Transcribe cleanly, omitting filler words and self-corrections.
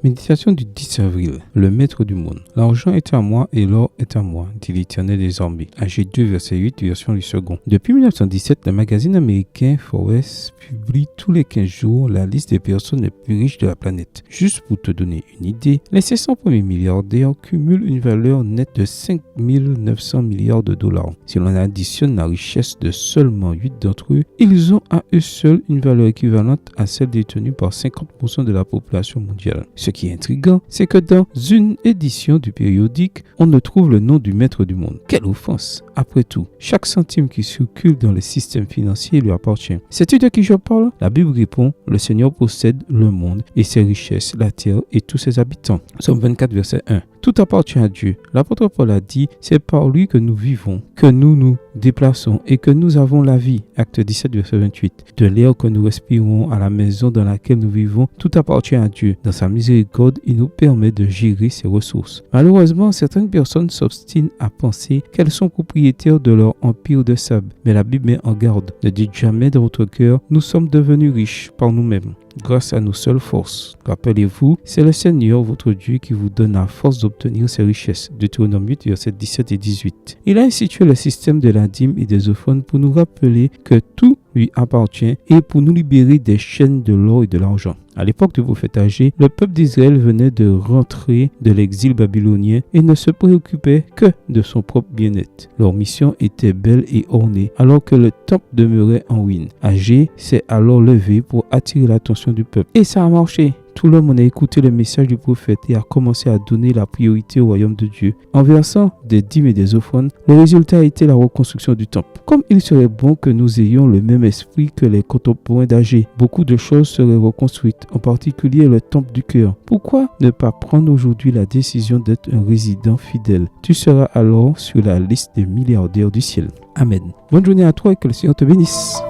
Méditation du 10 avril. Le maître du monde. L'argent est à moi et l'or est à moi, dit l'Éternel des armées. Ag 2, verset 8, version du second. Depuis 1917, le magazine américain Forbes publie tous les 15 jours la liste des personnes les plus riches de la planète. Juste pour te donner une idée, les 600 premiers milliardaires cumulent une valeur nette de 5 900 milliards de dollars. Si l'on additionne la richesse de seulement 8 d'entre eux, ils ont à eux seuls une valeur équivalente à celle détenue par 50% de la population mondiale. Ce qui est intriguant, c'est que dans une édition du périodique, on ne trouve le nom du maître du monde. Quelle offense! Après tout, chaque centime qui circule dans le système financier lui appartient. Sais-tu de qui je parle? La Bible répond, le Seigneur possède le monde et ses richesses, la terre et tous ses habitants. Psaume 24, verset 1. Tout appartient à Dieu. L'apôtre Paul a dit, c'est par lui que nous vivons, que nous nous déplaçons et que nous avons la vie. Acte 17, verset 28. De l'air que nous respirons à la maison dans laquelle nous vivons, tout appartient à Dieu. Dans sa miséricorde, il nous permet de gérer ses ressources. Malheureusement, certaines personnes s'obstinent à penser qu'elles sont propriétaires de leur empire de sable. Mais la Bible met en garde. Ne dites jamais dans votre cœur, nous sommes devenus riches par nous-mêmes, grâce à nos seules forces. Rappelez-vous, c'est le Seigneur, votre Dieu, qui vous donne la force d'obtenir ses richesses. Deutéronome 8, versets 17 et 18. Il a institué le système de la dîme et des offrandes pour nous rappeler que tout lui appartient et pour nous libérer des chaînes de l'or et de l'argent. À l'époque du prophète Agé, le peuple d'Israël venait de rentrer de l'exil babylonien et ne se préoccupait que de son propre bien-être. Leur mission était belle et ornée, alors que le temple demeurait en ruine. Agé s'est alors levé pour attirer l'attention du peuple. Et ça a marché. Tout le monde a écouté le message du prophète et a commencé à donner la priorité au royaume de Dieu. En versant des dîmes et des offrandes, le résultat a été la reconstruction du temple. Comme il serait bon que nous ayons le même esprit que les contemporains d'Agé, beaucoup de choses seraient reconstruites, en particulier le temple du cœur. Pourquoi ne pas prendre aujourd'hui la décision d'être un résident fidèle? Tu seras alors sur la liste des milliardaires du ciel. Amen. Bonne journée à toi et que le Seigneur te bénisse.